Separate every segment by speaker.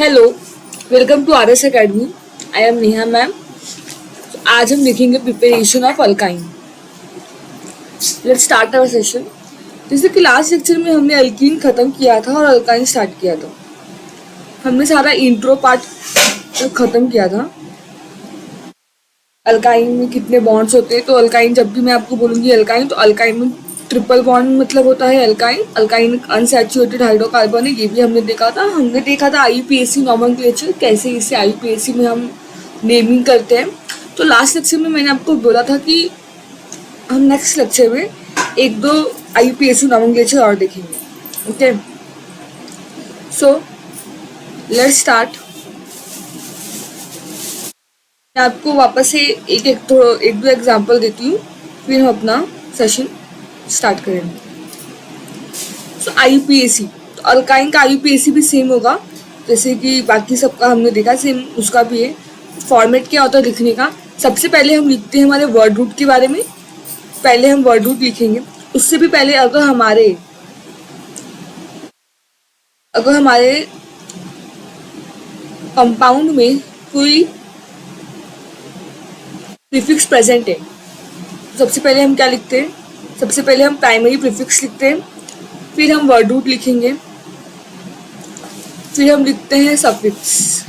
Speaker 1: Hello, welcome to RS academy. I am Neha ma'am. आज हम लिखेंगे preparation of alkyne. Let's start our session. जैसे कि लास्ट लेक्चर में हमने अल्कीन खत्म किया था और अल्काइन स्टार्ट किया था। हमने सारा इंट्रो पार्ट खत्म किया था। अल्काइन में कितने बॉन्ड्स होते हैं, तो अल्काइन जब भी मैं आपको बोलूंगी अल्काइन, तो अल्काइन में ट्रिपल बॉन्ड मतलब होता है अल्काइन। अल्काइन अनसैचुरेटेड हाइड्रोकार्बन है, ये भी हमने देखा था। हमने देखा था आईयूपीएसी नॉमेनक्लेचर, कैसे इसे आईयूपीएसी में हम नेमिंग करते हैं। तो लास्ट लेक्चर में मैंने आपको बोला था कि हम नेक्स्ट लेक्चर में एक दो आईयूपीएसी नॉमेनक्लेचर और देखेंगे। Okay, so let's start. मैं आपको वापस से एक दो एग्जाम्पल देती हूँ, फिर हम अपना सेशन स्टार्ट करेंगे। सो आईयूपीएसी, तो अल्काइन का आईयूपीएसी भी सेम होगा जैसे कि बाकी सबका हमने देखा, सेम उसका भी है। फॉर्मेट क्या होता है लिखने का? सबसे पहले हम लिखते हैं हमारे वर्ड रूट के बारे में। पहले हम वर्ड रूट लिखेंगे। उससे भी पहले अगर हमारे कंपाउंड में कोई प्रीफिक्स प्रेजेंट है, सबसे पहले हम क्या लिखते हैं? सबसे पहले हम प्राइमरी प्रीफिक्स लिखते हैं, फिर हम वर्ड रूट लिखेंगे, फिर हम लिखते हैं सफिक्स।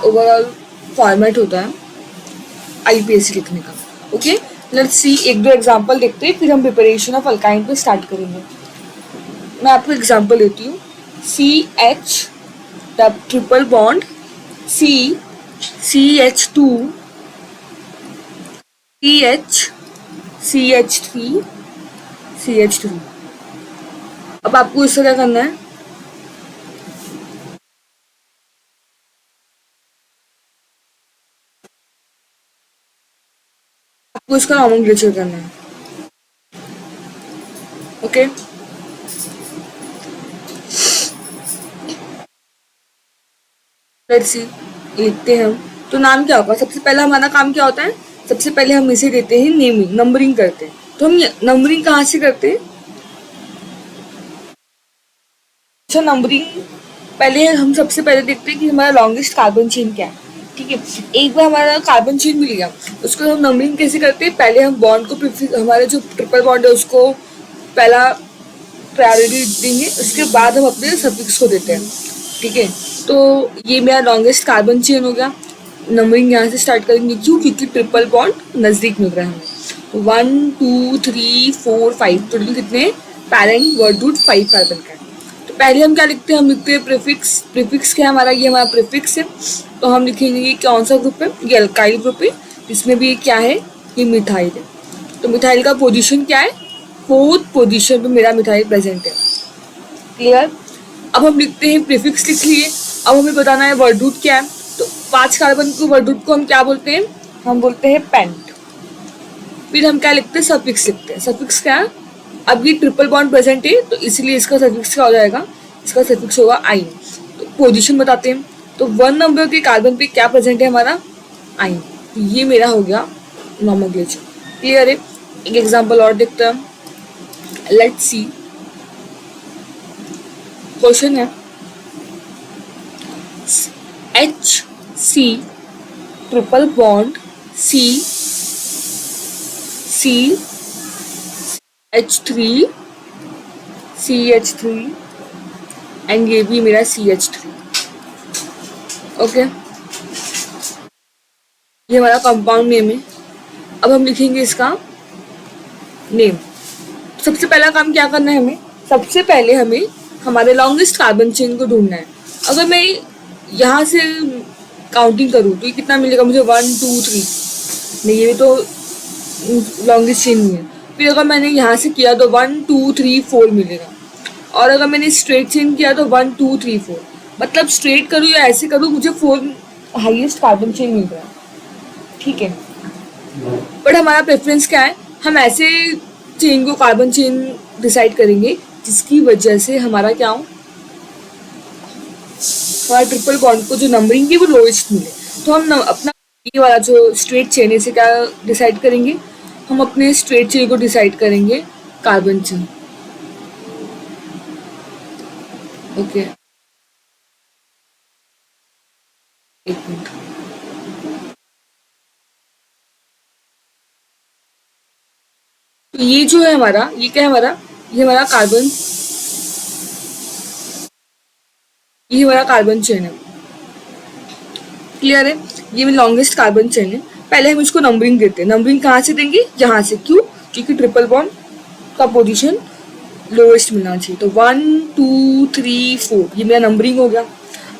Speaker 1: ओवरऑल फॉर्मेट होता है आईयूपीएसी लिखने का। ओके, लेट्स सी, एक दो एग्जांपल देखते हैं, फिर हम प्रिपरेशन ऑफ अल्काइन पे स्टार्ट करेंगे। मैं आपको एग्जांपल देती हूँ। CH triple bond CH2 CH3 अब आपको इसका क्या करना है? आपको इसका नॉमेनक्लेचर करना है। ओके, लेट्स सी, लिखते हैं हम। तो नाम क्या होगा? सबसे पहला हमारा काम क्या होता है? सबसे पहले हम इसे देते हैं नेमिंग, नंबरिंग करते हैं। तो हम नंबरिंग कहाँ से करते हैं? अच्छा, नंबरिंग पहले हम सबसे पहले देखते हैं कि हमारा लॉन्गेस्ट कार्बन चेन क्या है। ठीक है, एक बार हमारा कार्बन चेन मिल गया, उसको हम नंबरिंग कैसे करते हैं? पहले हम बॉन्ड को, हमारे जो ट्रिपल बॉन्ड है उसको पहला प्रायोरिटी देंगे, उसके बाद हम अपने सफिक्स को देते हैं। ठीक है, तो ये मेरा लॉन्गेस्ट कार्बन चेन हो गया। नंबरिंग यहाँ से स्टार्ट करेंगे, क्यों? क्योंकि ट्रिपल बॉन्ड नजदीक मिल रहा है हमें। तो 1 2 3 4 5 टोटल कितने? पैरेंट वर्ड रूट 5 कार्बन का है। तो पहले हम क्या लिखते हैं? हम लिखते हैं प्रीफिक्स। प्रीफिक्स क्या है हमारा? ये हमारा प्रीफिक्स है। तो हम लिखेंगे ये कौन सा ग्रुप है? ये अल्काइल ग्रुप है। इसमें भी क्या है? ये मिथाइल है। तो मिथाइल का पोजिशन क्या है? 4th पोजिशन पे मेरा मिथाइल प्रेजेंट है। क्लियर? अब हम लिखते हैं प्रीफिक्स लिख लिए। अब हमें बताना है वर्ड रूट क्या है। तो 5 कार्बन को वर्ड रूट को हम क्या बोलते हैं? हम बोलते हैं पेंट। फिर हम क्या लिखते हैं? सफिक्स लिखते हैं। सफिक्स क्या है? अब ये ट्रिपल बॉन्ड प्रेजेंट है, तो इसलिए इसका सफिक्स क्या हो जाएगा? इसका सफिक्स होगा आइन। तो पोजीशन बताते हैं। तो 1 नंबर के कार्बन पे क्या प्रेजेंट है हमारा? आइन। तो ये मेरा हो गया नॉमेनक्लेचर। क्लियर है? एक एग्जाम्पल और देखते हैं। लेट्स सी, क्वेश्चन है HC triple bond CH3 and ये भी मेरा CH3। ओके, ये हमारा कंपाउंड नेम है। अब हम लिखेंगे इसका नेम। सबसे पहला काम क्या करना है हमें? सबसे पहले हमें हमारे लॉन्गेस्ट कार्बन चेन को ढूंढना है। अगर मैं यहाँ से काउंटिंग करूँ तो ये कितना मिलेगा मुझे? 1 2 3। नहीं, ये तो लॉन्गेस्ट चेन नहीं है। फिर अगर मैंने यहाँ से किया तो 1 2 3 4 मिलेगा। और अगर मैंने स्ट्रेट चेन किया तो 1 2 3 4। मतलब स्ट्रेट करूँ या ऐसे करूँ, मुझे 4 हाईएस्ट कार्बन चेन मिल रहा है। ठीक है, बट हमारा प्रेफरेंस क्या है? हम ऐसे चेन को कार्बन चेन डिसाइड करेंगे जिसकी वजह से हमारा क्या हो, हमारा ट्रिपल बॉन्ड को जो नंबरिंग है वो लोएस्ट मिले। तो हम अपना ये वाला जो स्ट्रेट चेन है इसे क्या डिसाइड करेंगे? हम अपने स्ट्रेट चेन को डिसाइड करेंगे कार्बन चेन। ओके, एक मिनट। तो ये जो है हमारा, ये क्या है हमारा, ये हमारा कार्बन, ये हमारा कार्बन चेन है। क्लियर है? ये मेरी लॉन्गेस्ट कार्बन चेन है। पहले हम इसको नंबरिंग देते हैं। नंबरिंग कहाँ से देंगे? यहाँ से। क्यों? क्योंकि ट्रिपल बॉन्ड का पोजीशन लोएस्ट मिलना चाहिए। तो 1 2 3 4 ये मेरा नंबरिंग हो गया।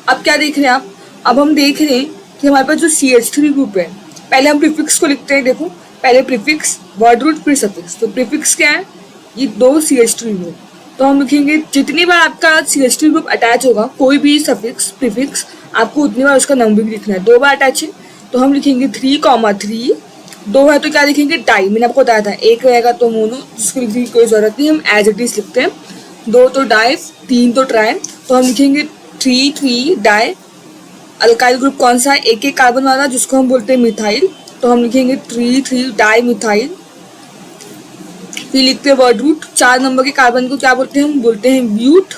Speaker 1: अब क्या देख रहे हैं आप? अब हम देख रहे हैं कि हमारे पास जो CH3 ग्रुप है, पहले हम प्रीफिक्स को लिखते हैं। देखो, पहले प्रीफिक्स, वर्ड रूट, फिर सफिक्स। तो प्रीफिक्स क्या है? ये दो CH3 ग्रुप। तो हम लिखेंगे जितनी बार आपका CH3 ग्रुप अटैच होगा, कोई भी सफिक्स प्रीफिक्स, आपको उतनी बार उसका नंबरिंग लिखना है। 2 बार अटैच है तो हम लिखेंगे 3,3। 2 है तो क्या लिखेंगे? डाई। मैंने आपको बताया था, एक रहेगा तो मोनो, जिसको लिखने की कोई जरूरत नहीं, हम एज इट इज लिखते हैं। 2 तो डाई, 3 तो ट्राई। तो हम लिखेंगे 3 डाई। अल्काइल ग्रुप कौन सा है? एक कार्बन वाला, जिसको हम बोलते हैं मिथाइल। तो हम लिखेंगे 3 डाई मिथाइल। फिर लिखते हैं वर्ड रूट। 4 नंबर के कार्बन को क्या बोलते हैं? हम बोलते हैं ब्यूट।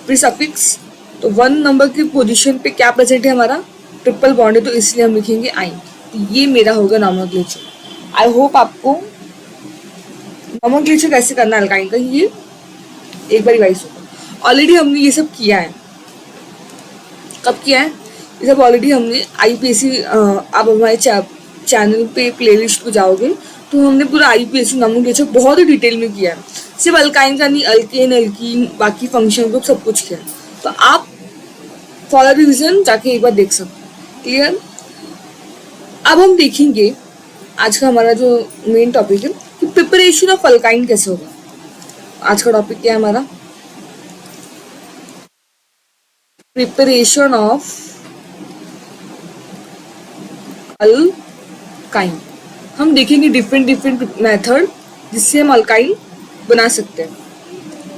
Speaker 1: फिर सफिक्स। तो 1 नंबर की पोजीशन पे क्या प्रेजेंट है? हमारा ट्रिपल बॉन्ड है, तो इसलिए हम लिखेंगे आई। तो ये मेरा होगा नॉमेनक्लेचर। आई होप आपको नॉमेनक्लेचर कैसे करना है अल्काइन का, ये एक बार रिवाइज होगा। ऑलरेडी हमने ये सब किया है। कब किया है? ये सब ऑलरेडी हमने IUPAC, आप हमारे चैनल पे प्लेलिस्ट पे जाओगे तो हमने पूरा IUPAC नॉमेनक्लेचर बहुत ही डिटेल में किया है। सिर्फ अल्काइन का नहीं, अल्केन, एल्कीन, बाकी फंक्शन ग्रुप सब कुछ किया है। तो आप फॉर रिविजन जाके एक बार देख सकते हैं। क्लियर? अब हम देखेंगे आज का हमारा जो मेन टॉपिक है कि प्रिपरेशन ऑफ अल्काइन कैसे होगा। आज का टॉपिक क्या है हमारा? Preparation of alkyne. हम देखेंगे डिफरेंट मेथड जिससे हम अल्काइन बना सकते हैं।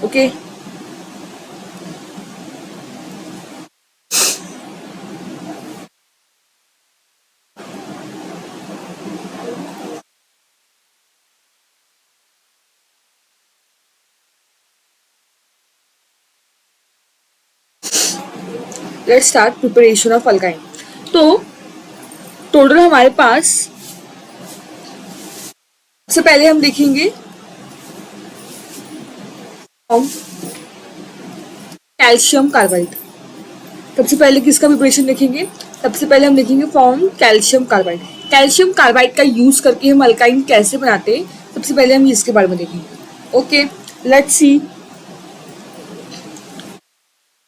Speaker 1: Okay, let's start preparation of alkyne. तो टोटल हमारे पास, सबसे पहले हम देखेंगे कैल्शियम कार्बाइड। सबसे पहले किसका प्रिपरेशन देखेंगे? सबसे पहले हम देखेंगे form calcium carbide. Calcium carbide का यूज करके हम अल्काइन कैसे बनाते हैं, सबसे पहले हम इसके बारे में देखेंगे। Okay, let's see.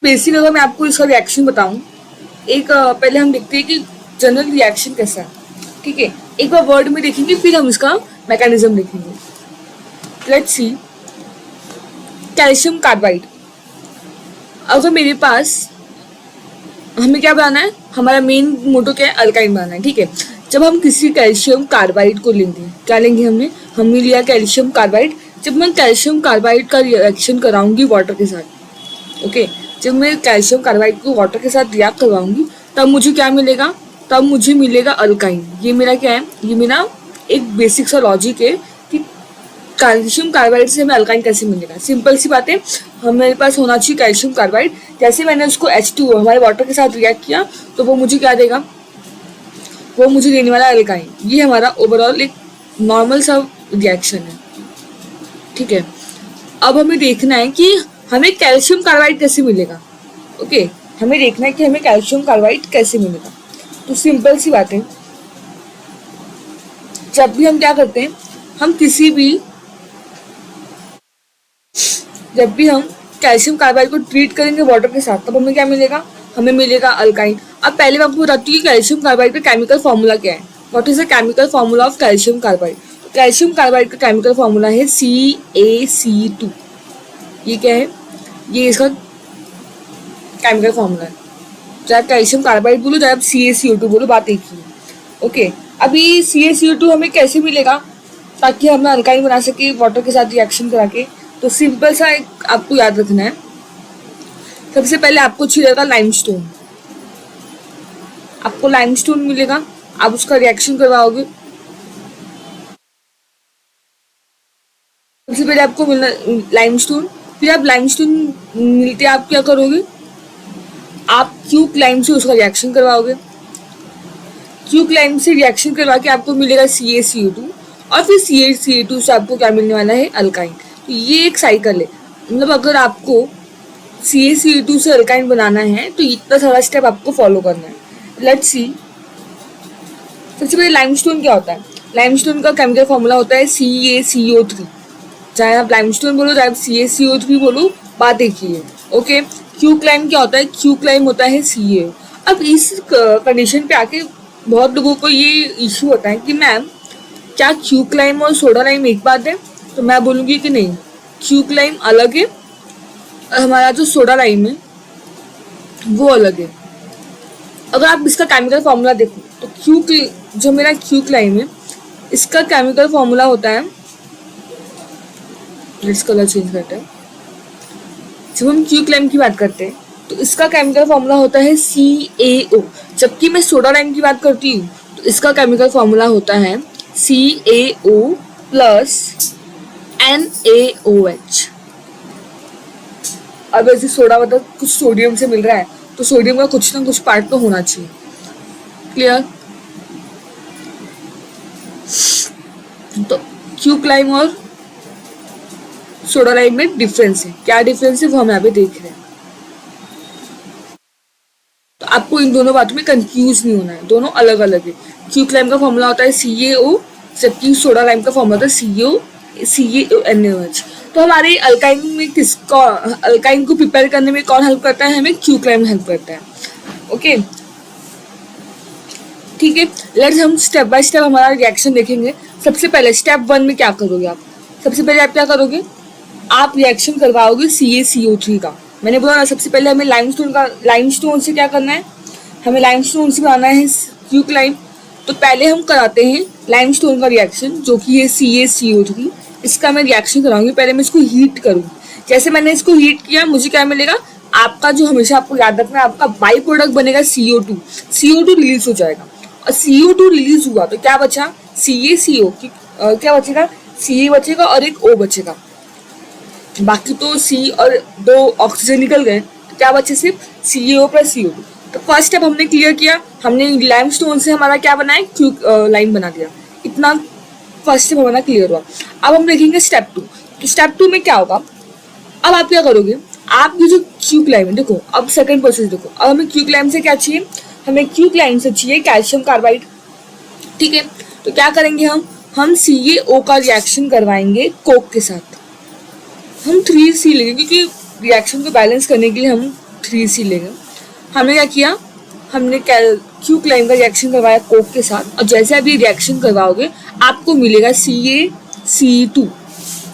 Speaker 1: बेसिक अगर मैं आपको इसका रिएक्शन बताऊं, एक पहले हम देखते हैं कि जनरल रिएक्शन कैसा है। ठीक है, एक बार वर्ड में देखेंगे, फिर हम इसका मैकेनिज्म देखेंगे। Let's see. कैल्शियम कार्बाइड, अगर मेरे पास, हमें क्या बनाना है? हमारा मेन मोटो क्या है? अल्काइन बनाना है। ठीक है, जब हम किसी कैल्शियम कार्बाइड को लेंगे, क्या लेंगे? हमने लिया कैल्शियम कार्बाइड। जब मैं कैल्शियम कार्बाइड का रिएक्शन कराऊंगी वाटर के साथ, ओके, जब मैं कैल्शियम कार्बाइड को वाटर के साथ रिएक्ट करवाऊंगी, तब मुझे क्या मिलेगा? तब मुझे मिलेगा अल्काइन। ये मेरा क्या है? ये मेरा एक बेसिक सा लॉजिक है कि कैल्शियम कार्बाइड से हमें अल्काइन कैसे मिलेगा। सिंपल सी बात है, हमारे पास होना चाहिए कैल्शियम कार्बाइड। जैसे मैंने उसको H2O हमारे वाटर के साथ रिएक्ट किया तो वो मुझे क्या देगा? वो मुझे देने वाला अल्काइन। ये हमारा ओवरऑल एक नॉर्मल सा रिएक्शन है। ठीक है, अब हमें देखना है कि हमें कैल्शियम कार्बाइड कैसे मिलेगा। ओके, हमें देखना है कि हमें कैल्शियम कार्बाइड कैसे मिलेगा। तो सिंपल सी बात है, जब भी हम क्या करते हैं, हम जब भी हम कैल्शियम कार्बाइड को ट्रीट करेंगे वाटर के साथ, तब हमें क्या मिलेगा? हमें मिलेगा अल्काइन। अब पहले मैं आपको बताती हूँ कि कैल्शियम कार्बाइड का केमिकल फॉर्मूला क्या है। What is the chemical formula of calcium carbide? Calcium carbide का केमिकल फॉर्मूला है CaC2। ये क्या है? ये इसका केमिकल फॉर्मूला है। चाहे कैल्शियम कार्बाइड बोलो, चाहे आप CaCO2 बोलो, बात एक ही है। ओके, अभी CaCO2 हमें कैसे मिलेगा ताकि हम अल्काइन बना सके वाटर के साथ रिएक्शन करा के? तो सिंपल सा एक आपको याद रखना है। सबसे पहले आपको चाहिएगा लाइमस्टोन। आपको लाइमस्टोन मिलेगा, आप उसका रिएक्शन करवाओगे। सबसे पहले आपको मिलना लाइमस्टोन। फिर आप लाइमस्टोन मिलते आप क्या करोगे, आप क्यूक्लाइम से उसका रिएक्शन करवाओगे, क्यूक्लाइम से रिएक्शन करवा के आपको मिलेगा CaCO2 और फिर CaCO2 से आपको क्या मिलने वाला है, अल्काइन। तो ये एक साइकिल है, मतलब अगर आपको CaCO2 से अल्काइन बनाना है तो इतना सारा स्टेप आपको फॉलो करना है। लेट्स सी, सबसे पहले लाइमस्टोन क्या होता है। लाइमस्टोन का केमिकल फॉर्मूला होता है CaCO3, चाहे आप लाइमस्टोन बोलो चाहे आप CaCO3 बोलो, बात एक ही है। ओके, क्यूक्लाइम क्या होता है, क्यूक्लाइम होता है CaO। अब इस कंडीशन पे आके बहुत लोगों को ये इशू होता है कि मैम क्या क्यूक्लाइम और सोडा लाइम एक बात है, तो मैं बोलूँगी कि नहीं, क्यूक्लाइम अलग है, हमारा जो सोडा लाइम है वो अलग है। अगर आप इसका केमिकल फॉर्मूला देखो तो जो मेरा क्यूक्लाइम है इसका केमिकल फॉर्मूला होता है, लेट्स कलर चेंज करते हैं। जब हम क्यूक्लाइम की बात करते हैं तो इसका केमिकल फॉर्मूला होता है CaO, जबकि मैं सोडा लाइम की बात करती हूँ तो इसका केमिकल फॉर्मूला होता है CaO प्लस NaOH। अब ऐसे सोडा मतलब कुछ सोडियम से मिल रहा है तो सोडियम का कुछ ना कुछ पार्ट तो होना चाहिए। क्लियर? तो क्यूक्लाइम और सोडा लाइम में डिफरेंस है, क्या डिफरेंस है वो हम यहाँ पे देख रहे हैं। तो आपको इन दोनों बातों में कंफ्यूज नहीं होना है, दोनों अलग अलग है। क्यूक्लाइम का फॉर्मूला होता है CaO, जबकि सोडा लाइम का फॉर्मूला होता है CaNaOH। तो हमारे अल्काइन में किसको, अल्काइन को प्रिपेयर करने में कौन हेल्प करता है, हमें क्यूक्लाइम हेल्प करता है। ओके ठीक है, लेट्स हम स्टेप बाय स्टेप हमारा रिएक्शन देखेंगे। सबसे पहले स्टेप 1 में क्या करोगे आप, सबसे पहले आप क्या करोगे, आप रिएक्शन करवाओगे CaCO3 का। मैंने बोला ना सबसे पहले हमें लाइमस्टोन से क्या करना है, हमें लाइमस्टोन से बनाना है क्यूक्लाइम। तो पहले हम कराते हैं लाइमस्टोन का रिएक्शन जो कि है CaCO3, इसका मैं रिएक्शन कराऊंगी। पहले मैं इसको हीट करूँगी, जैसे मैंने इसको हीट किया मुझे क्या मिलेगा, आपका जो हमेशा आपको याद रखना है, आपका बाई प्रोडक्ट बनेगा CO2, CO2 रिलीज हो जाएगा और CO2 रिलीज हुआ तो क्या बचा, CaCO क्या बचेगा, Ca बचेगा और एक O बचेगा, बाकी तो C और 2 ऑक्सीजन निकल गए, तो क्या बचे सिर्फ CaO प्लस CO2। तो फर्स्ट स्टेप हमने क्लियर किया, हमने लाइमस्टोन से हमारा क्या बनाया, लाइम बना दिया, इतना फर्स्ट स्टेप हमारा क्लियर हुआ। अब हम देखेंगे स्टेप 2। तो स्टेप 2 में क्या होगा, अब आप क्या करोगे, आप ये जो क्यूक्लाइम है, देखो अब सेकंड प्रोसेस देखो, अब हमें क्यूक्लाइम से क्या चाहिए, हमें क्यूक्लाइम से चाहिए कैल्शियम कार्बाइड। ठीक है, तो क्या करेंगे हम CaO का रिएक्शन करवाएंगे कोक के साथ। हम 3C लेंगे क्योंकि रिएक्शन को बैलेंस करने के लिए हम 3C लेंगे। हमने क्या किया, हमने क्यूक्लाइम का रिएक्शन करवाया कोक के साथ और जैसे आप ये रिएक्शन करवाओगे आपको मिलेगा CaC2,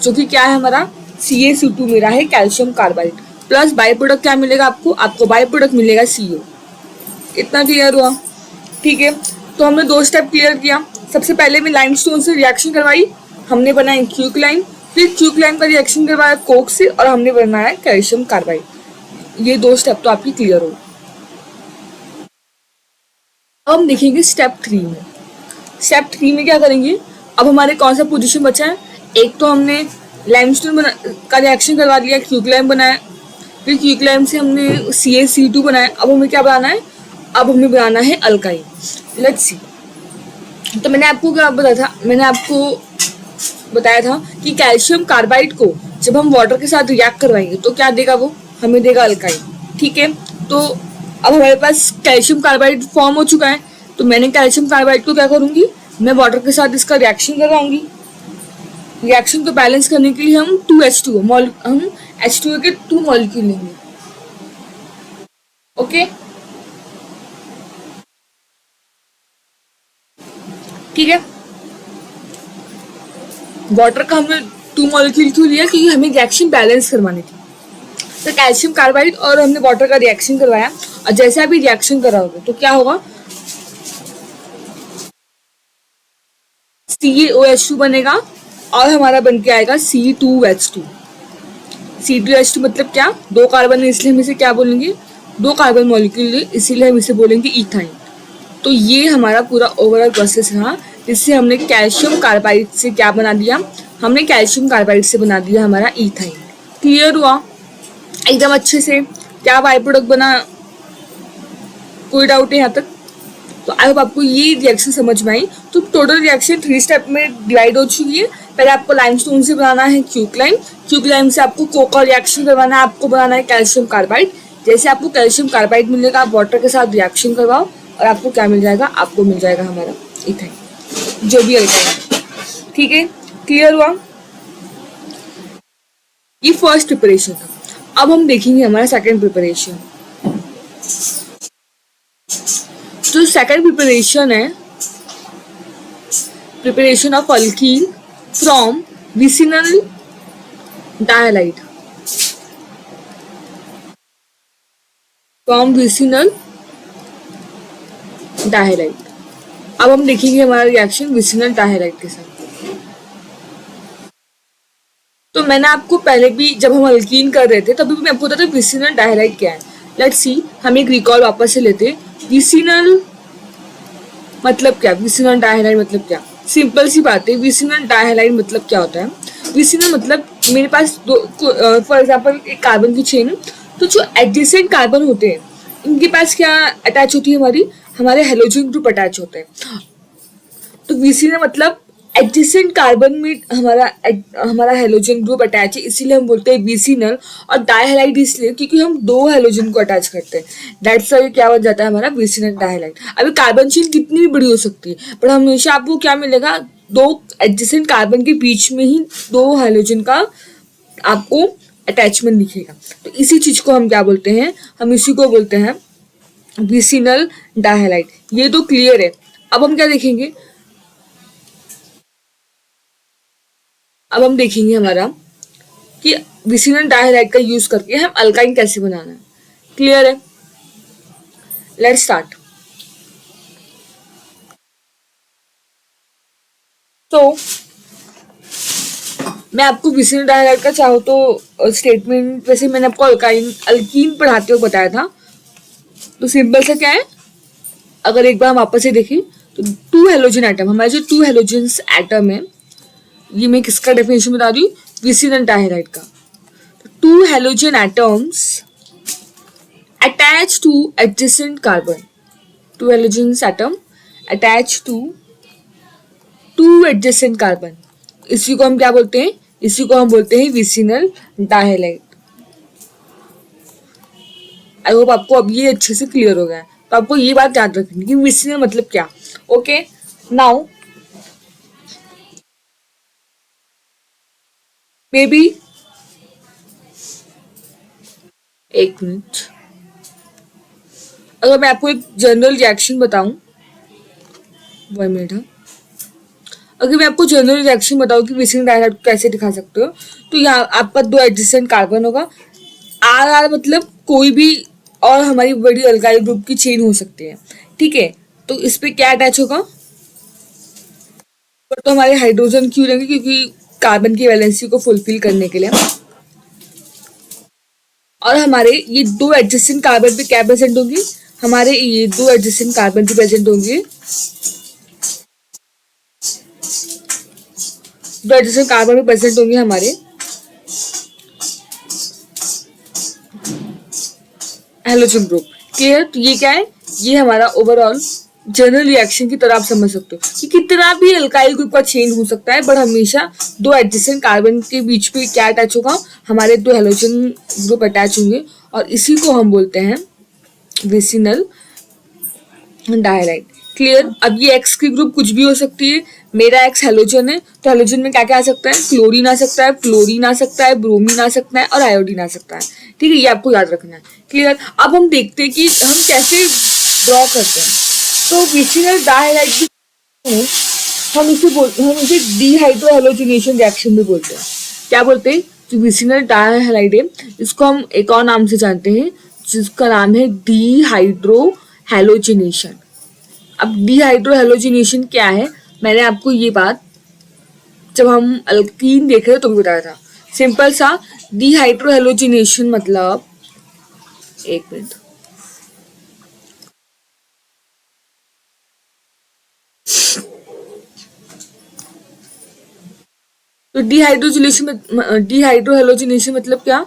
Speaker 1: जो कि क्या है हमारा CaC2 मेरा है calcium carbide, plus by product क्या मिलेगा आपको बाई प्रोडक्ट मिलेगा CO। इतना क्लियर हुआ? ठीक है, तो हमने 2 स्टेप क्लियर किया। सबसे पहले मैं लाइमस्टोन से रिएक्शन करवाई, हमने बनाया क्यूक्लाइम, फिर क्यूक्लाइम का रिएक्शन करवाया कोक से और हमने बनाया कैल्शियम कार्बाइड। ये 2 स्टेप तो आपकी क्लियर हो। अब हम देखेंगे स्टेप 3 में। स्टेप 3 में क्या करेंगे, अब हमारे कौन सा पोजीशन बचा है, एक तो हमने लाइमस्टोन का रिएक्शन करवा लिया, क्यूक्लाइम बनाया, फिर क्यूक्लाइम से हमने CaC2 बनाया। अब हमें क्या बनाना है, अब हमें बनाना है अल्काइन। लेट्स सी, तो मैंने आपको क्या बताया था, मैंने आपको बताया था कि कैल्शियम कार्बाइड को जब हम वाटर के साथ रिएक्ट करवाएंगे तो क्या देगा, वो हमें देगा अल्काइन। ठीक है, तो अब हमारे पास कैल्शियम कार्बाइड फॉर्म हो चुका है, तो मैंने कैल्शियम कार्बाइड को क्या करूंगी, मैं वाटर के साथ इसका रिएक्शन करवाऊंगी। रिएक्शन को बैलेंस करने के लिए हम H2O के 2 मॉलिक्यूल लेंगे। ओके ठीक है, वाटर का हमने 2 मॉलिक्यूल क्यों लिया, क्योंकि हमें रिएक्शन बैलेंस करवानी थी। तो कैल्शियम कार्बाइड और हमने वाटर का रिएक्शन करवाया और जैसे अभी रिएक्शन कराओगे तो क्या होगा, CaOH2 बनेगा और हमारा बन के आएगा C2H2। C2H2 मतलब क्या, 2 कार्बन है इसलिए हम इसे क्या बोलेंगे, 2 कार्बन मॉलिक्यूल है इसीलिए हम इसे बोलेंगे इथाइन। तो ये हमारा पूरा ओवरऑल प्रोसेस रहा, जिससे हमने कैल्शियम कार्बाइड से क्या बना दिया, हमने कैल्शियम कार्बाइड से बना दिया हमारा इथाइन। क्लियर हुआ एकदम अच्छे से क्या बाई प्रोडक्ट बना? कोई डाउट है यहाँ तक? तो आई होप आपको ये रिएक्शन समझ में आई। तो टोटल रिएक्शन 3 स्टेप में डिवाइड हो चुकी है। पहले आपको लाइमस्टोन से बनाना है क्यूकलाइम से आपको कोका रिएक्शन करवाना है, आपको बनाना है कैल्शियम कार्बाइड। जैसे आपको कैल्शियम कार्बाइड मिलेगा, आप वाटर के साथ रिएक्शन करवाओ और आपको क्या मिल जाएगा? आपको मिल जाएगा हमारा इथाइन, जो भी अल्काइन। ठीक है, क्लियर हुआ? ये फर्स्ट प्रिपरेशन था। अब हम देखेंगे हमारा सेकेंड प्रिपरेशन। जो सेकेंड प्रिपरेशन है, preparation of alkene from vicinal dihalide, from vicinal dihalide. अब हम देखेंगे हमारा रिएक्शन विसिनल डायलाइड के साथ। तो मैंने आपको पहले भी जब हम अल्कीन कर रहे थे तभी भी मैं आपको बताता विसिनल डायलाइड क्या है। लेट्स सी, हम एक रिकॉल वापस से लेते। विसिनल मतलब क्या? विसिनल डायलाइड मतलब क्या? सिंपल सी बात है, विसिनल डायलाइड मतलब क्या होता है? विसिनल मतलब मेरे पास दो, फॉर एग्जांपल एक कार्बन की चेन है, तो जो एडजेसेंट कार्बन होते हैं इनके पास क्या अटैच होती है? हमारे हेलोजन ग्रुप अटैच होते हैं। तो विसिनल मतलब एडजेसेंट कार्बन में हमारा हेलोजन ग्रुप अटैच है, इसीलिए हम बोलते हैं विसिनल। और डायहाइलाइड इसलिए क्योंकि हम दो हेलोजन को अटैच करते हैं, दैट्स व्हाई क्या बन जाता है हमारा विसिनल डायहाइलाइड। अभी कार्बन चेन कितनी भी बड़ी हो सकती है, पर हमेशा आपको क्या मिलेगा? दो एडजेसेंट कार्बन के बीच में ही दो हेलोजन का आपको अटैचमेंट दिखेगा। तो इसी चीज को हम क्या बोलते हैं? हम इसी को बोलते हैं विसिनल डायहाइलाइड। ये तो क्लियर है। अब हम क्या देखेंगे? अब हम देखेंगे हमारा कि विसिनल डायहाइलाइड का यूज करके हम अल्काइन कैसे बनाना है। क्लियर है? Let's start. तो मैं आपको विसिनल डायहाइलाइड का चाहो तो स्टेटमेंट, वैसे मैंने आपको अल्कीन पढ़ाते हुए बताया था। तो सिंपल सा क्या है, अगर एक बार हम वापस से देखें तो टू हेलोजन एटम, हमारे जो टू हेलोजन एटम है, ये मैं किसका डेफिनेशन बता रही हूँ? विसिनल डायहाइलाइड का। Two halogen atoms attached to adjacent carbon, two halogens atom attached to two adjacent carbon, इसी को हम क्या बोलते हैं? इसी को हम बोलते हैं विसिनल डायहाइलाइड। आई होप आपको अब ये अच्छे से क्लियर हो गया है। तो आपको ये बात याद रखनी कि विसिनल मतलब क्या। ओके, नाउ मे बी, एक मिनट, अगर मैं आपको एक जनरल रिएक्शन बताऊं, 1 मिनट, हाँ, अगर मैं आपको जनरल रिएक्शन बताऊं कि विसिनल डायहाइलाइड को कैसे दिखा सकते हो, तो यहाँ आपका दो एडजेसेंट कार्बन होगा। आर आर मतलब कोई भी और हमारी बड़ी अल्काइल ग्रुप की चेन हो सकती है। ठीक है, तो इस पे क्या अटैच होगा? पर तो हमारे हाइड्रोजन क्यों रहेंगे? क्योंकि कार्बन की वैलेंसी को फुलफिल करने के लिए। और हमारे ये दो एडजेसेंट कार्बन पे क्या प्रेजेंट होंगे? हमारे ये दो एडजेसेंट कार्बन पे प्रेजेंट होंगे, दो एडजेसेंट कार्बन पे प्रेजेंट होंगे हमारे हेलोजन ग्रुप। क्लियर? तो ये क्या है? ये हमारा ओवरऑल जनरल रिएक्शन की तरह आप समझ सकते हो कि कितना भी अल्काइल ग्रुप का चेन हो सकता है, बट हमेशा दो एडजेसेंट कार्बन के बीच पे क्या अटैच होगा? हमारे दो हेलोजन ग्रुप अटैच होंगे, और इसी को हम बोलते हैं विसिनल डायहाइलाइड। क्लियर? अब ये एक्स की ग्रुप कुछ भी हो सकती है। मेरा एक्स हेलोजन है, तो हेलोजन में क्या क्या आ सकता है? क्लोरीन आ सकता है, फ्लोरीन आ सकता है, ब्रोमीन आ सकता है और आयोडीन आ सकता है। ठीक है, ये आपको याद रखना है। क्लियर? अब हम देखते हैं कि हम कैसे ड्रॉ करते हैं। तो विसिनल डायहाइलाइड भी हम इसे डीहाइड्रो हेलोजिनेशन रिएक्शन भी बोलते हैं। क्या बोलते हैं? जो विसिनल डायहाइलाइड है, इसको हम एक और नाम से जानते हैं, जिसका नाम है डीहाइड्रो हेलोजिनेशन। अब डिहाइड्रो हेलोजिनेशन क्या है, मैंने आपको ये बात जब हम अल्कीन देख रहे तो भी बताया था। सिंपल सा, डिहाइड्रो हेलोजिनेशन मतलब, एक मिनट, तो डिहाइड्रोहेलोजिनेशन मतलब क्या?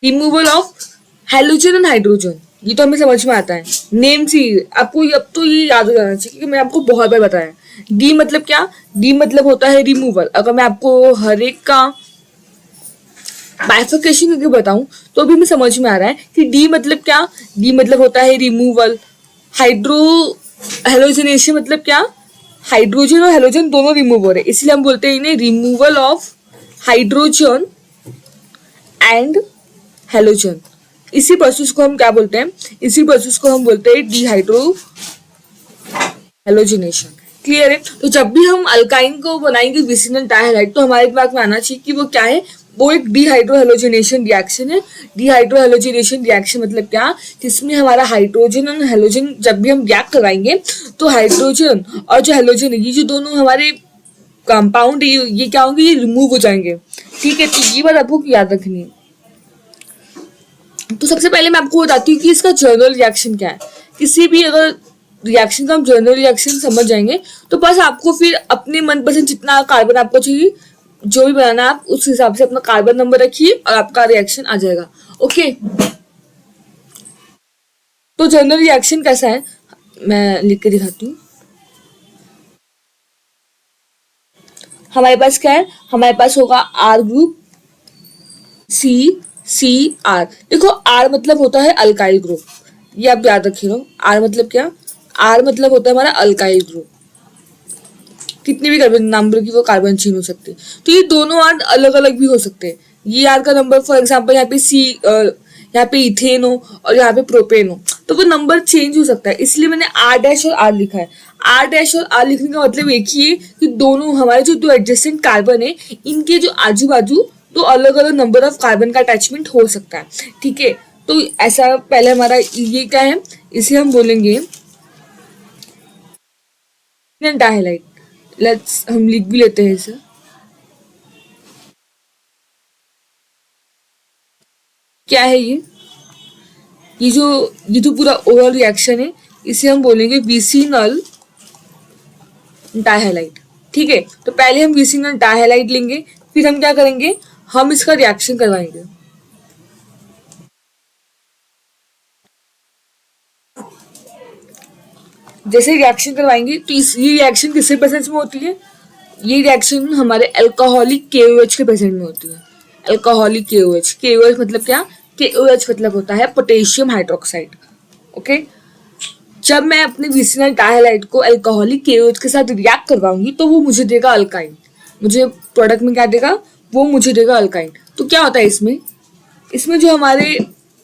Speaker 1: Removal of halogen and hydrogen. ये तो हमें समझ में आता है, नेम से आपको अब तो ये याद हो जाना चाहिए क्योंकि मैं आपको बहुत बार बताया। डी मतलब क्या? डी मतलब होता है रिमूवल। अगर मैं आपको हर एक का बाइफर्केशन करके बताऊं तो भी मैं समझ में आ रहा है कि डी मतलब क्या? डी मतलब होता है रिमूवल। हाइड्रो हेलोजनेशन मतलब क्या? हाइड्रोजन और हेलोजन दोनों रिमूव हो रहे हैं, इसलिए हम बोलते हैं इन्हें removal of hydrogen and halogen. इसी प्रोसेस को हम क्या बोलते हैं? इसी प्रोसेस को हम बोलते हैं डिहाइड्रो हेलोजिनेशन। क्लियर है? तो जब भी हम अल्काइन को बनाएंगे विसिनल डाइहाइलाइड तो हमारे दिमाग में आना चाहिए कि वो क्या है? वो एक डिहाइड्रो हेलोजिनेशन रिएक्शन है। डिहाइड्रो हेलोजिनेशन रिएक्शन मतलब क्या? जिसमें हमारा हाइड्रोजन और हेलोजन जब भी हम रिएक्ट कराएंगे तो हाइड्रोजन और जो हेलोजन है ये जो दोनों हमारे कंपाउंड है ये क्या होंगे? ये रिमूव हो जाएंगे। ठीक है, तो ये बात आपको याद रखनी है। तो सबसे पहले मैं आपको बताती हूँ कि इसका जर्नल रिएक्शन क्या है। किसी भी अगर रिएक्शन का हम जर्नल रिएक्शन समझ जाएंगे तो बस आपको फिर अपने मनपसंद जितना कार्बन आपको चाहिए जो भी बनाना आप उस हिसाब से अपना कार्बन नंबर रखिए और आपका रिएक्शन आ जाएगा। ओके, तो जर्नल रिएक्शन कैसा है मैं लिख के दिखाती हूँ। हमारे पास क्या है? हमारे पास होगा R group, C C R. देखो आर मतलब होता है अल्काइल ग्रुप, ये आप याद रखिएगा। आर मतलब क्या? आर मतलब होता है हमारा अल्काइल ग्रुप। कितने भी कार्बन नंबर की वो कार्बन चेन हो सकते हैं, तो ये दोनों आर अलग अलग भी हो सकते हैं। ये आर का नंबर फॉर एग्जांपल यहाँ पे यहाँ पे इथेन हो और यहाँ पे प्रोपेन हो तो वो नंबर चेंज हो सकता है, इसलिए मैंने आर डैश और आर लिखा है। आर डैश और आर लिखने का मतलब एक ही है कि दोनों हमारे जो दो एडजेसेंट कार्बन है इनके जो आजू बाजू तो अलग अलग नंबर ऑफ कार्बन का अटैचमेंट हो सकता है। ठीक है, तो ऐसा पहले हमारा ये क्या है? इसे हम बोलेंगे डाइहाइलाइड। लेट्स हम लिख भी लेते हैं इसे। क्या है ये जो पूरा ओवरऑल रिएक्शन है इसे हम बोलेंगे विसिनल डाइहाइलाइड। ठीक है, तो पहले हम विसिनल डाइहाइलाइड लेंगे, फिर हम क्या करेंगे? हम इसका रिएक्शन करवाएंगे। जैसे रिएक्शन करवाएंगे तो ये रिएक्शन किसके प्रेजेंस में होती है? ये रिएक्शन हमारे अल्कोहलिक KOH के प्रेजेंट में होती है। अल्कोहलिक KOH मतलब क्या? KOH मतलब होता है पोटेशियम हाइड्रोक्साइड। ओके, जब मैं अपने विसिनल डाइहाइलाइड को अल्कोहलिक KOH के साथ रिएक्ट करवाऊंगी तो वो मुझे देगा अल्काइन। मुझे प्रोडक्ट में क्या देगा? वो मुझे देगा अल्काइन। तो क्या होता है इसमें जो हमारे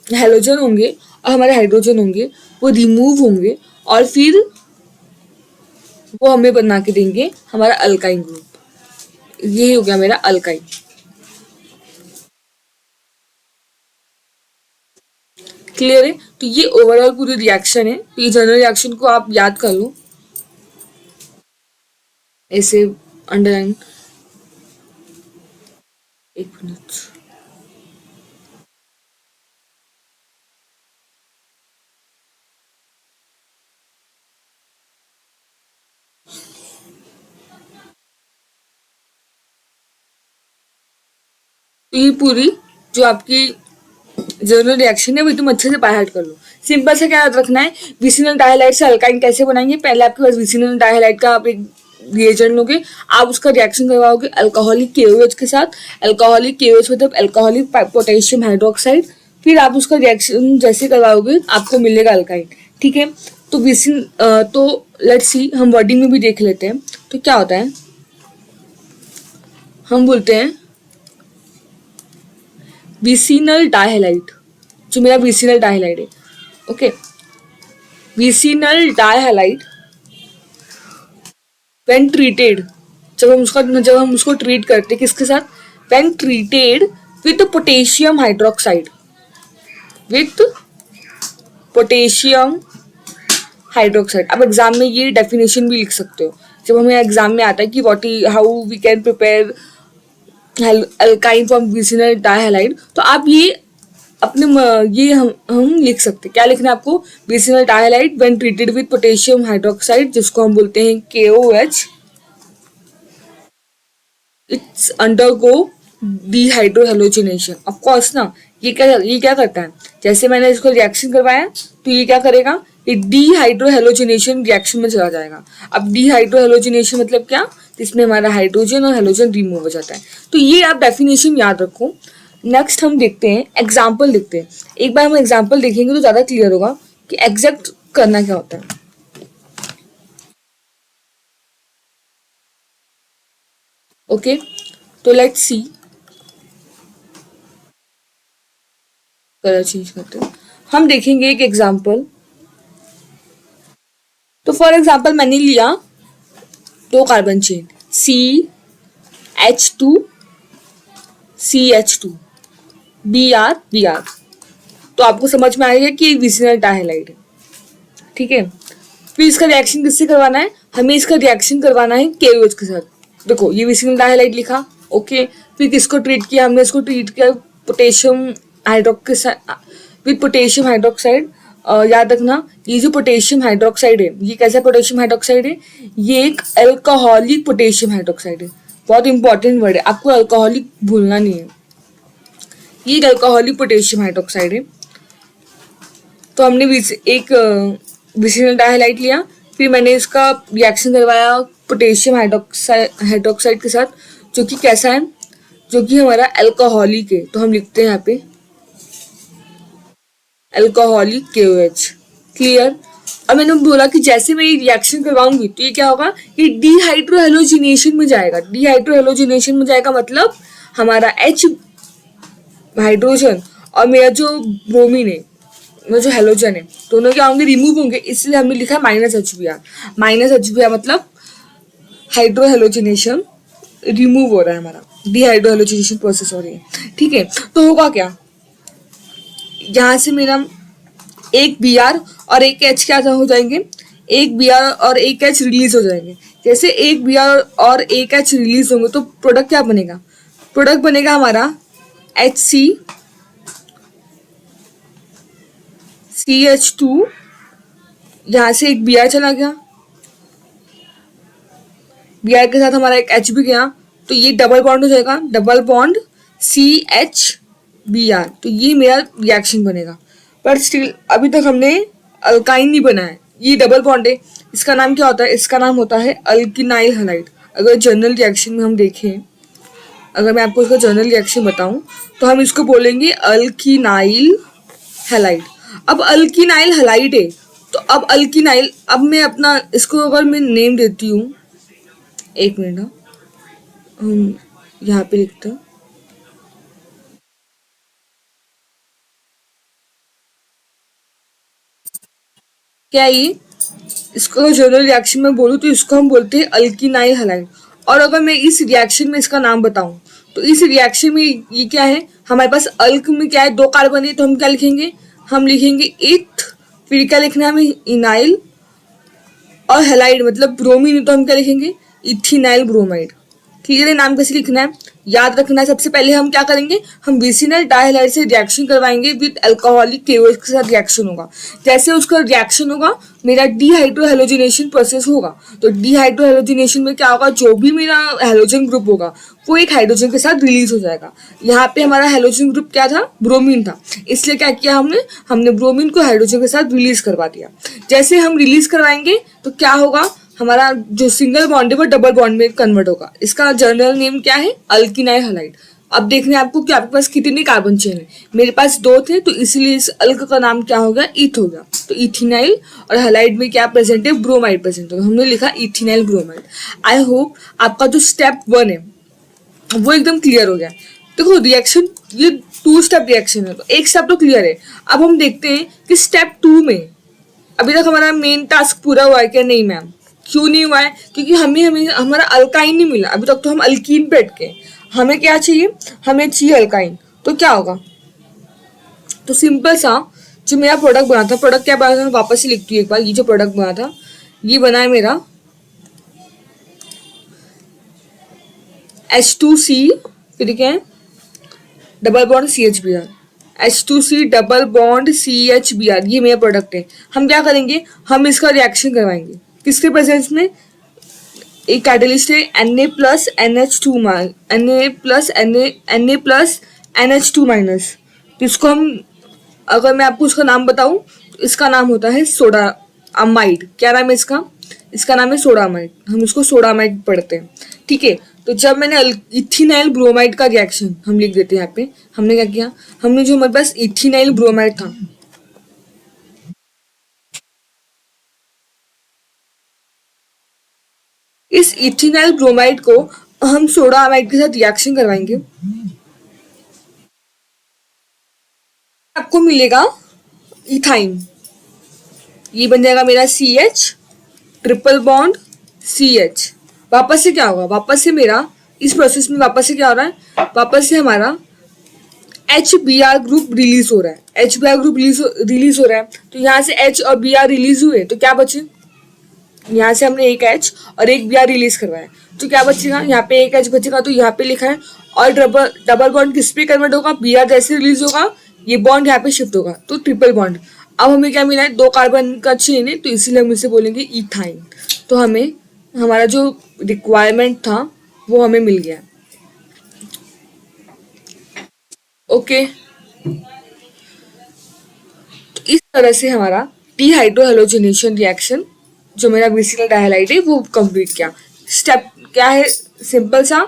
Speaker 1: हेलोजन होंगे और हमारे हाइड्रोजन होंगे वो रिमूव होंगे और फिर वो हमें बना के देंगे हमारा अल्काइन ग्रुप। ये हो गया मेरा अल्काइन। क्लियर है? तो ये ओवरऑल पूरी रिएक्शन है। तो ये जनरल रिएक्शन को आप याद कर लो ऐसे अंडरलाइन। एक मिनट, तो ये पूरी जो आपकी जनरल रिएक्शन है वो तुम अच्छे से बाय हार्ट कर लो। सिंपल से क्या याद रखना है? विसिनल डाइहाइलाइड से अल्काइन कैसे बनाएंगे? पहले आपके पास विसिनल डाइहाइलाइड का आप एक रिएजेंट लोगे, आप उसका रिएक्शन करवाओगे अल्कोहलिक KOH के साथ। अल्कोहलिक KOH मतलब अल्कोहलिक पोटेशियम हाइड्रोक्साइड। फिर आप उसका रिएक्शन जैसे करवाओगे आपको मिलेगा अल्काइन। ठीक है, तो तो लेट्स सी हम वर्डिंग में भी देख लेते हैं। तो क्या होता है? हम बोलते हैं विसिनल डाइहाइलाइड, जो मेरा विसिनल डाइहाइलाइड है। ओके, विसिनल डाइहाइलाइड व्हेन ट्रीटेड, जब हम उसको ट्रीट करते हैं किसके साथ? When treated with potassium hydroxide, with potassium hydroxide. अब एग्जाम में ये डेफिनेशन भी लिख सकते हो। जब हमें एग्जाम में आता है कि how we can prepare alkyne from vicinal dihalide, तो आप ये अपने ये हम लिख सकते हैं। क्या लिखना है आपको? Vicinal dihalide when treated with potassium hydroxide, जिसको हम बोलते हैं KOH, it's undergo dehydrohalogenation. Of course ना, ये क्या करता है, जैसे मैंने इसको रिएक्शन करवाया तो ये क्या करेगा, ये डिहाइड्रोहेलोजिनेशन रिएक्शन में चला जाएगा। अब डिहाइड्रोहेलोजिनेशन मतलब क्या? इसमें हमारा हाइड्रोजन और हेलोजन रिमूव हो जाता है। तो ये आप डेफिनेशन याद रखो। नेक्स्ट हम देखते हैं एग्जाम्पल देखते हैं। एक बार हम एग्जाम्पल देखेंगे तो ज़्यादा क्लियर होगा कि एग्जैक्ट करना क्या होता है। ओके, तो लेट्स सी। कलर चेंज करते हैं, हम देखेंगे एक एग्जाम्पल। तो फॉर एग्जाम्पल मैंने लिया दो carbon chain CH2 CH2 Br। तो आपको समझ में आएगा कि एक विसिनल डाइहाइलाइड है, ठीक है। फिर इसका रिएक्शन किससे करवाना है? हमें इसका रिएक्शन करवाना है KOH के साथ। देखो ये विसिनल डाइहाइलाइड लिखा, ओके। फिर किसको ट्रीट किया हमने? इसको ट्रीट किया potassium hydroxide with potassium hydroxide. याद रखना, ये जो पोटेशियम हाइड्रोक्साइड है, ये कैसा पोटेशियम हाइड्रोक्साइड है? ये एक अल्कोहलिक पोटेशियम हाइड्रोक्साइड है। बहुत इंपॉर्टेंट वर्ड है, आपको अल्कोहलिक भूलना नहीं है। ये एक अल्कोहलिक पोटेशियम हाइड्रोक्साइड है। तो हमने एक विसिनल डाइहाइलाइड लिया, फिर मैंने इसका रिएक्शन करवाया पोटेशियम हाइड्रोक्साइड के साथ, जो कि कैसा है, जो कि हमारा अल्कोहलिक है। तो हम लिखते हैं यहाँ पे अल्कोहलिक KOH। क्लियर? और मैंने बोला कि जैसे मैं ये रिएक्शन करवाऊंगी तो ये क्या होगा, ये डिहाइड्रोहेलोजिनेशन में जाएगा। डिहाइड्रोहेलोजिनेशन में जाएगा मतलब हमारा H हाइड्रोजन और मेरा जो ब्रोमीन है, मेरा जो हेलोजन है, दोनों क्या होंगे? रिमूव होंगे। इसलिए हमने लिखा -HBr। -HBr मतलब हाइड्रोहेलोजिनेशन रिमूव हो रहा है, हमारा डिहाइड्रोहेलोजिनेशन प्रोसेस हो रही है, ठीक है। तो होगा क्या, यहाँ से मेरा एक Br और एक H क्या हो जाएंगे? एक Br और एक H रिलीज हो जाएंगे। जैसे एक Br और एक H रिलीज होंगे तो प्रोडक्ट क्या बनेगा? प्रोडक्ट बनेगा हमारा CH2। यहाँ से एक Br चला गया, Br के साथ हमारा एक H भी गया, तो ये डबल बॉन्ड हो जाएगा, डबल बॉन्ड CHBr। तो ये मेरा रिएक्शन बनेगा। पर स्टिल अभी तक हमने अल्काइन नहीं बनाया, ये डबल बॉन्ड है। इसका नाम क्या होता है? इसका नाम होता है अल्किनाइल हैलाइड। अगर जनरल रिएक्शन में हम देखें, अगर मैं आपको इसका जनरल रिएक्शन बताऊं तो हम इसको बोलेंगे अल्किनाइल हैलाइड। अब अल्किनाइल हैलाइड है, तो अब अल्किनाइल, अब मैं अपना इसको अगर मैं नेम देती हूँ, एक मिनट, हम यहाँ पे लिखते हैं क्या ये, इसको जनरल रिएक्शन में बोलूँ तो इसको हम बोलते हैं अल्किनाइल हैलाइड। और अगर मैं इस रिएक्शन में इसका नाम बताऊं तो इस रिएक्शन में ये क्या है, हमारे पास अल्क में क्या है, दो कार्बन है, तो हम क्या लिखेंगे? हम लिखेंगे इथ। फिर क्या लिखना है हमें? इनाइल। और हेलाइड मतलब ब्रोमीन, तो हम क्या लिखेंगे? इथिनाइल ब्रोमाइड। क्लियर है? नाम कैसे लिखना है याद रखना है। सबसे पहले हम क्या करेंगे, हम विसिनल डाइहाइलाइड से रिएक्शन करवाएंगे विद अल्कोहलिक KOH के साथ रिएक्शन होगा। जैसे उसका रिएक्शन होगा मेरा डिहाइड्रोहेलोजिनेशन प्रोसेस होगा। तो डिहाइड्रोहेलोजिनेशन में क्या होगा, जो भी मेरा हेलोजन ग्रुप होगा वो एक हाइड्रोजन के साथ रिलीज हो जाएगा। यहाँ पे हमारा हेलोजन ग्रुप क्या था? ब्रोमीन था। इसलिए क्या किया हमने ब्रोमीन को हाइड्रोजन के साथ रिलीज करवा दिया। जैसे हम रिलीज करवाएंगे तो क्या होगा, हमारा जो सिंगल बॉन्ड है वो डबल बॉन्ड में कन्वर्ट होगा। इसका जनरल नेम क्या है? Alkynyl halide. अब देखना है आपको कि आपके पास कितने कार्बन चेन है। मेरे पास दो थे, तो इसलिए इस अल्क का नाम क्या हो गया? ईथ हो गया। तो इथिनाइल और हैलाइड में क्या प्रेजेंट है? ब्रोमाइड प्रेजेंट है। हमने लिखा इथिनाइल ब्रोमाइड। आई होप आपका जो स्टेप 1 है वो एकदम क्लियर हो गया। देखो रिएक्शन ये 2 स्टेप रिएक्शन है, तो एक स्टेप तो क्लियर है। अब हम देखते हैं कि स्टेप 2 में अभी तक हमारा मेन टास्क पूरा हुआ है क्या? नहीं मैम। क्यों नहीं हुआ है? क्योंकि हमें हमारा अल्काइन नहीं मिला अभी तक, तो हम अल्कीन पे अटके। हमें क्या चाहिए? हमें चाहिए अल्काइन। तो क्या होगा? तो सिंपल सा जो मेरा प्रोडक्ट बना था, प्रोडक्ट क्या बना था, मैं वापस ही लिखती हूँ एक बार। ये जो प्रोडक्ट बना था, ये बना है मेरा H2C, फिर क्या है? Double bond CHBr H2C double bond CHBr, ये मेरा प्रोडक्ट है। हम क्या करेंगे, हम इसका रिएक्शन करवाएंगे किसके प्रेजेंस में, एक कैटलिस्ट है Na plus NH2 Na plus Na plus NH2 minus. तो इसको हम, अगर मैं आपको उसका नाम बताऊं तो इसका नाम होता है सोडा अमाइड। क्या नाम है इसका, इसका नाम है सोडा अमाइड, हम इसको सोडा अमाइड पढ़ते हैं। ठीक है, तो जब मैंने इथिनाइल ब्रोमाइड का रिएक्शन हम लिख देते हैं यहाँ पे, हमने क्या किया, हमने जो हमारे पास इथिनाइल ब्रोमाइड था, इस इथिनाइल ब्रोमाइड को हम सोडा अमाइड के साथ रिएक्शन करवाएंगे, आपको मिलेगा इथाइन। ये बन जाएगा मेरा CH ट्रिपल बॉन्ड CH। वापस से क्या होगा, वापस से मेरा इस प्रोसेस में वापस से क्या हो रहा है, वापस से हमारा HBr ग्रुप रिलीज हो रहा है, HBr ग्रुप रिलीज हो रहा है। तो यहाँ से H और Br रिलीज हुए तो क्या बचे, यहाँ से हमने एक H और एक Br रिलीज करवाया, तो क्या बचेगा, यहाँ पे एक H बचेगा। तो यहाँ पे लिखा है और डबल बॉन्ड किस पे कन्वर्ट होगा, Br जैसे रिलीज होगा ये बॉन्ड यहाँ पे शिफ्ट होगा, तो ट्रिपल बॉन्ड। अब हमें क्या मिला है, 2 कार्बन का चेन है, तो इसीलिए हम इसे बोलेंगे इथाइन। तो हमें हमारा जो रिक्वायरमेंट था वो हमें मिल गया। ओके, तो इस तरह से हमारा डीहाइड्रोहेलोजिनेशन रिएक्शन जो मेरा विसिनल डाइहैलाइड है वो कंप्लीट किया। स्टेप क्या है, सिंपल सा,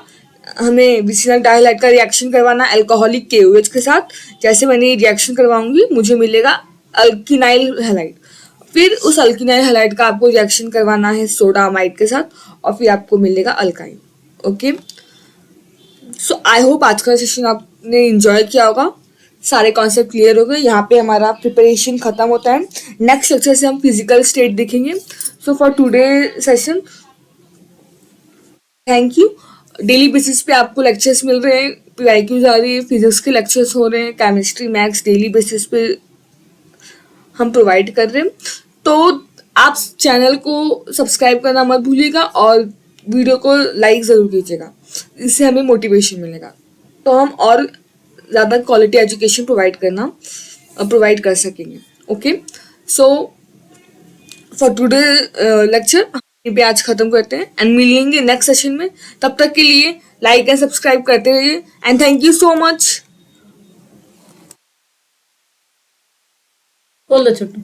Speaker 1: हमें विसिनल डाइहैलाइड का रिएक्शन करवाना अल्कोहलिक KOH के साथ। जैसे मैंने रिएक्शन करवाऊंगी मुझे मिलेगा अल्किनाइल हैलाइड, फिर उस अल्किनाइल हैलाइड का आपको रिएक्शन करवाना है सोडा अमाइड के साथ और फिर आपको मिलेगा alkyne. Okay, so I hope आज का सेशन आपने एंजॉय किया होगा, सारे कॉन्सेप्ट क्लियर हो गए। यहाँ पे हमारा प्रिपरेशन खत्म होता है, नेक्स्ट लेक्चर से हम फिजिकल स्टेट देखेंगे। So for today session thank you. Daily basis पे आपको लेक्चर्स मिल रहे हैं, PIQs आ रही है, फिजिक्स के लेक्चर्स हो रहे हैं, केमिस्ट्री मैथ्स डेली बेसिस पे हम प्रोवाइड कर रहे हैं। तो आप चैनल को सब्सक्राइब करना मत भूलिएगा और वीडियो को लाइक ज़रूर कीजिएगा, इससे हमें मोटिवेशन मिलेगा, तो हम और ज़्यादा क्वालिटी एजुकेशन प्रोवाइड कर सकेंगे। Okay, so for today lecture पे आज खत्म करते हैं एंड मिलेंगे नेक्स्ट सेशन में। तब तक के लिए लाइक एंड सब्सक्राइब करते रहिए and thank you so much.
Speaker 2: बोल दो छोटू।